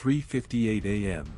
3:58 a.m.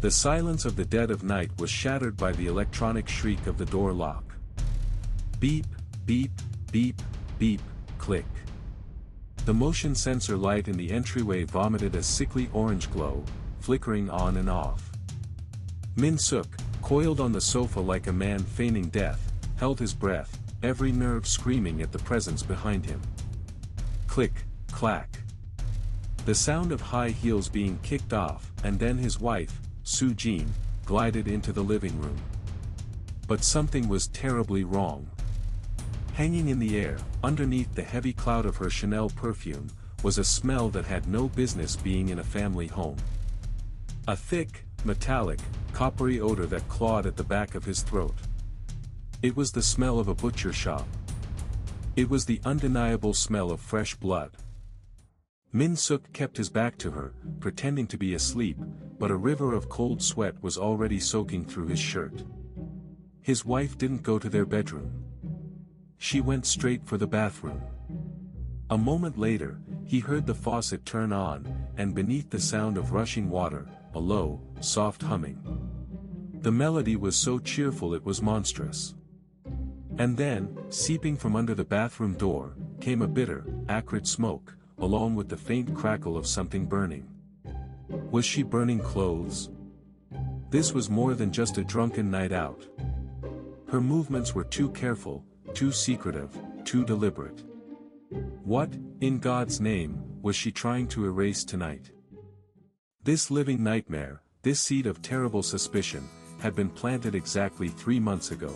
The silence of the dead of night was shattered by the electronic shriek of the door lock. Beep, beep, beep, beep, click. The motion sensor light in the entryway vomited a sickly orange glow, flickering on and off. Min-suk, coiled on the sofa like a man feigning death, held his breath, every nerve screaming at the presence behind him. Click, clack. The sound of high heels being kicked off, and then his wife, Soo-jin, glided into the living room. But something was terribly wrong. Hanging in the air, underneath the heavy cloud of her Chanel perfume, was a smell that had no business being in a family home. A thick, metallic, coppery odor that clawed at the back of his throat. It was the smell of a butcher shop. It was the undeniable smell of fresh blood. Min-suk kept his back to her, pretending to be asleep, but a river of cold sweat was already soaking through his shirt. His wife didn't go to their bedroom. She went straight for the bathroom. A moment later, he heard the faucet turn on, and beneath the sound of rushing water, a low, soft humming. The melody was so cheerful it was monstrous. And then, seeping from under the bathroom door, came a bitter, acrid smoke, along with the faint crackle of something burning. Was she burning clothes? This was more than just a drunken night out. Her movements were too careful, too secretive, too deliberate. What, in God's name, was she trying to erase tonight? This living nightmare, this seed of terrible suspicion, had been planted exactly 3 months ago.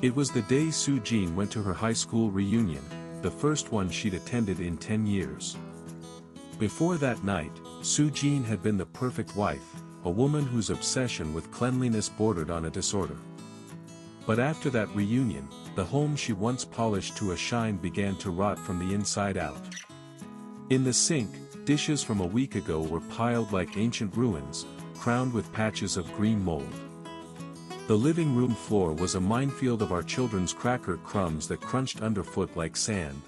It was the day Soo-jin went to her high school reunion, the first one she'd attended in 10 years. Before that night, Soo-jin had been the perfect wife, a woman whose obsession with cleanliness bordered on a disorder. But after that reunion, the home she once polished to a shine began to rot from the inside out. In the sink, dishes from a week ago were piled like ancient ruins, crowned with patches of green mold. The living room floor was a minefield of our children's cracker crumbs that crunched underfoot like sand.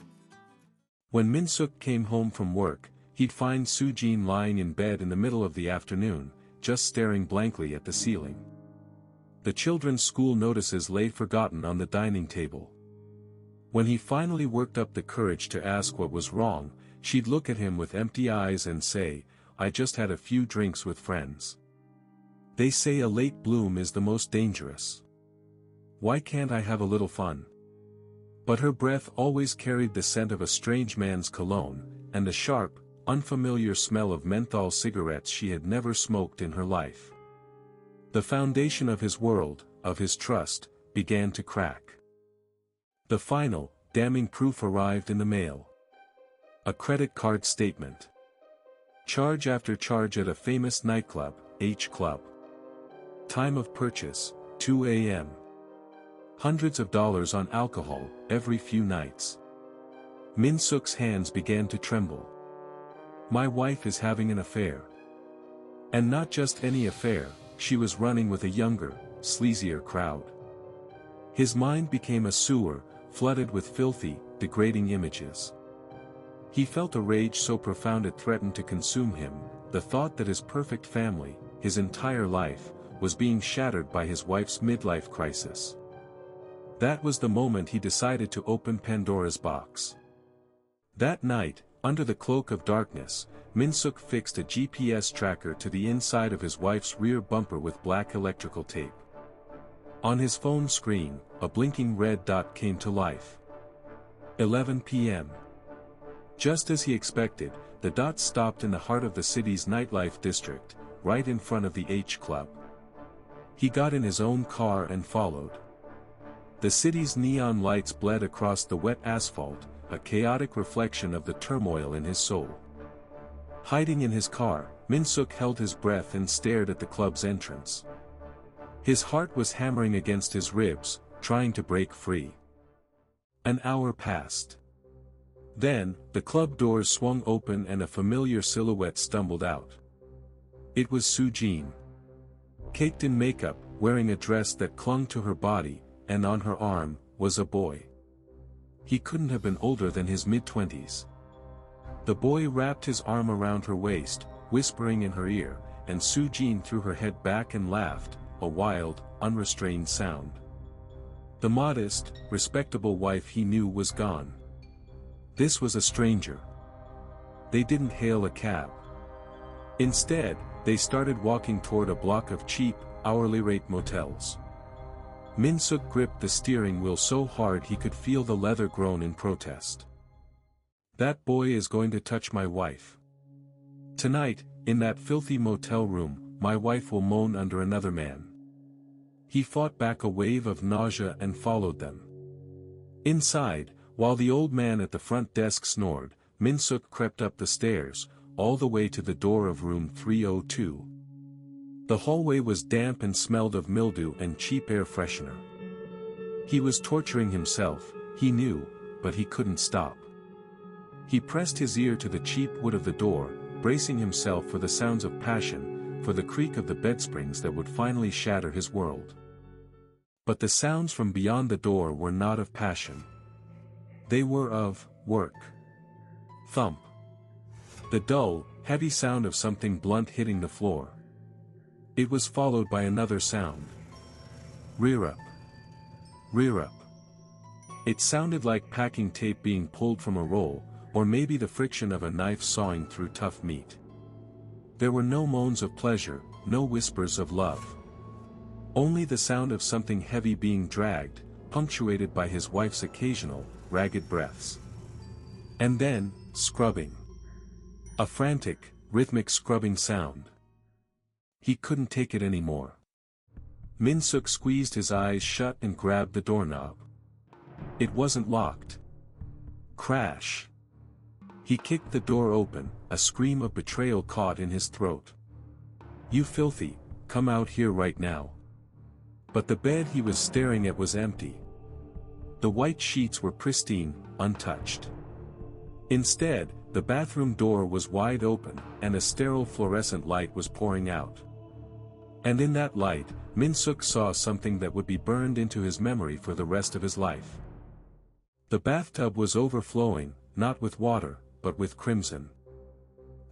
When Min-suk came home from work, he'd find Soo-jin lying in bed in the middle of the afternoon, just staring blankly at the ceiling. The children's school notices lay forgotten on the dining table. When he finally worked up the courage to ask what was wrong, she'd look at him with empty eyes and say, "I just had a few drinks with friends. They say a late bloom is the most dangerous. Why can't I have a little fun?" But her breath always carried the scent of a strange man's cologne, and the sharp, unfamiliar smell of menthol cigarettes she had never smoked in her life. The foundation of his world, of his trust, began to crack. The final, damning proof arrived in the mail. A credit card statement. Charge after charge at a famous nightclub, H Club. Time of purchase, 2 a.m. Hundreds of dollars on alcohol, every few nights. Min-suk's hands began to tremble. My wife is having an affair. And not just any affair, she was running with a younger, sleazier crowd. His mind became a sewer, flooded with filthy, degrading images. He felt a rage so profound it threatened to consume him, the thought that his perfect family, his entire life, was being shattered by his wife's midlife crisis. That was the moment he decided to open Pandora's box. That night, under the cloak of darkness, Min-suk fixed a GPS tracker to the inside of his wife's rear bumper with black electrical tape. On his phone screen, a blinking red dot came to life. 11 p.m. Just as he expected, the dot stopped in the heart of the city's nightlife district, right in front of the H Club. He got in his own car and followed. The city's neon lights bled across the wet asphalt, a chaotic reflection of the turmoil in his soul. Hiding in his car, Min-suk held his breath and stared at the club's entrance. His heart was hammering against his ribs, trying to break free. An hour passed. Then, the club doors swung open and a familiar silhouette stumbled out. It was Soo-jin. Caked in makeup, wearing a dress that clung to her body, and on her arm, was a boy. He couldn't have been older than his mid-20s. The boy wrapped his arm around her waist, whispering in her ear, and Su-jin threw her head back and laughed, a wild, unrestrained sound. The modest, respectable wife he knew was gone. This was a stranger. They didn't hail a cab. Instead, they started walking toward a block of cheap, hourly-rate motels. Min-suk gripped the steering wheel so hard he could feel the leather groan in protest. That boy is going to touch my wife. Tonight, in that filthy motel room, my wife will moan under another man. He fought back a wave of nausea and followed them. Inside, while the old man at the front desk snored, Min-suk crept up the stairs, all the way to the door of room 302. The hallway was damp and smelled of mildew and cheap air freshener. He was torturing himself, he knew, but he couldn't stop. He pressed his ear to the cheap wood of the door, bracing himself for the sounds of passion, for the creak of the bedsprings that would finally shatter his world. But the sounds from beyond the door were not of passion. They were of work. Thump. The dull, heavy sound of something blunt hitting the floor. It was followed by another sound. Rear up. Rear up. It sounded like packing tape being pulled from a roll, or maybe the friction of a knife sawing through tough meat. There were no moans of pleasure, no whispers of love. Only the sound of something heavy being dragged, punctuated by his wife's occasional, ragged breaths. And then, scrubbing. A frantic, rhythmic scrubbing sound. He couldn't take it anymore. Min-suk squeezed his eyes shut and grabbed the doorknob. It wasn't locked. Crash. He kicked the door open, a scream of betrayal caught in his throat. You filthy, come out here right now. But the bed he was staring at was empty. The white sheets were pristine, untouched. Instead, the bathroom door was wide open, and a sterile fluorescent light was pouring out. And in that light, Min-suk saw something that would be burned into his memory for the rest of his life. The bathtub was overflowing, not with water, but with crimson.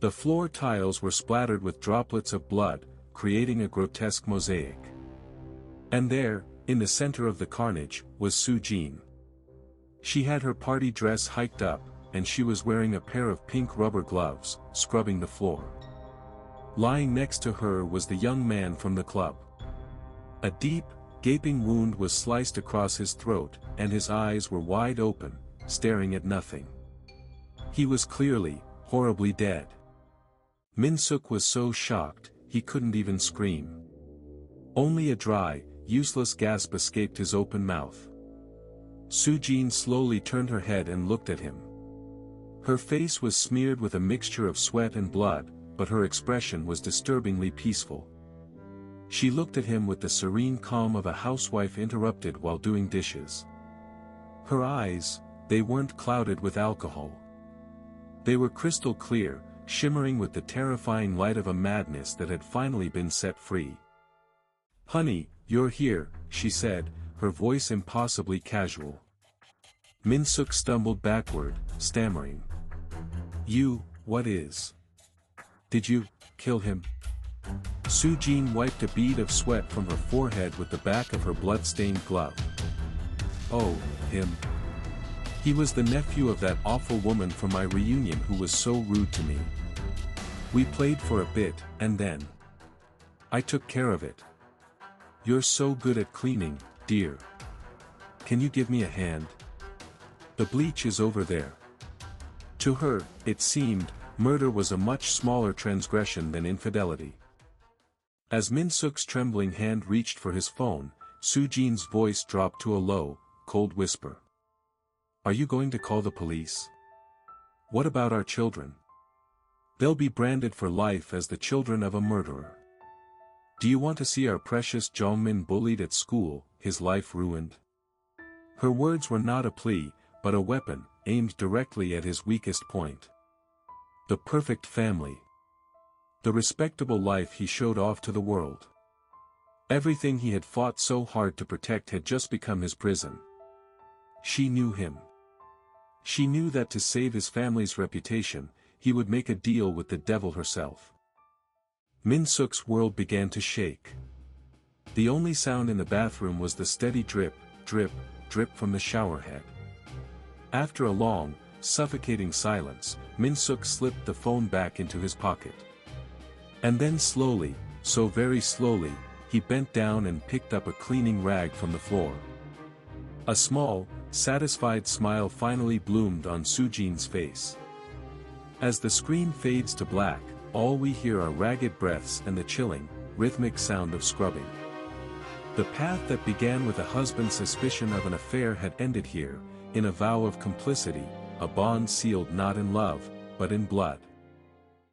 The floor tiles were splattered with droplets of blood, creating a grotesque mosaic. And there, in the center of the carnage, was Su-jin. She had her party dress hiked up, and she was wearing a pair of pink rubber gloves, scrubbing the floor. Lying next to her was the young man from the club. A deep, gaping wound was sliced across his throat, and his eyes were wide open, staring at nothing. He was clearly, horribly dead. Min-suk was so shocked, he couldn't even scream. Only a dry, useless gasp escaped his open mouth. Su-jin slowly turned her head and looked at him. Her face was smeared with a mixture of sweat and blood, but her expression was disturbingly peaceful. She looked at him with the serene calm of a housewife interrupted while doing dishes. Her eyes, they weren't clouded with alcohol. They were crystal clear, shimmering with the terrifying light of a madness that had finally been set free. "Honey, you're here," she said, her voice impossibly casual. Min-suk stumbled backward, stammering. "You, what is? Did you kill him?" Su-jin wiped a bead of sweat from her forehead with the back of her blood-stained glove. "Oh, him. He was the nephew of that awful woman from my reunion who was so rude to me. We played for a bit, and then I took care of it. You're so good at cleaning, dear. Can you give me a hand? The bleach is over there." To her, it seemed, murder was a much smaller transgression than infidelity. As Min-suk's trembling hand reached for his phone, Su-jin's voice dropped to a low, cold whisper. "Are you going to call the police? What about our children? They'll be branded for life as the children of a murderer. Do you want to see our precious Jongmin bullied at school, his life ruined?" Her words were not a plea, but a weapon, aimed directly at his weakest point. The perfect family. The respectable life he showed off to the world. Everything he had fought so hard to protect had just become his prison. She knew him. She knew that to save his family's reputation, he would make a deal with the devil herself. Min-suk's world began to shake. The only sound in the bathroom was the steady drip, drip, drip from the showerhead. After a long, suffocating silence, Min-suk slipped the phone back into his pocket. And then slowly, so very slowly, he bent down and picked up a cleaning rag from the floor. A small, satisfied smile finally bloomed on Sujin's face. As the screen fades to black, all we hear are ragged breaths and the chilling, rhythmic sound of scrubbing. The path that began with a husband's suspicion of an affair had ended here, in a vow of complicity, a bond sealed not in love, but in blood.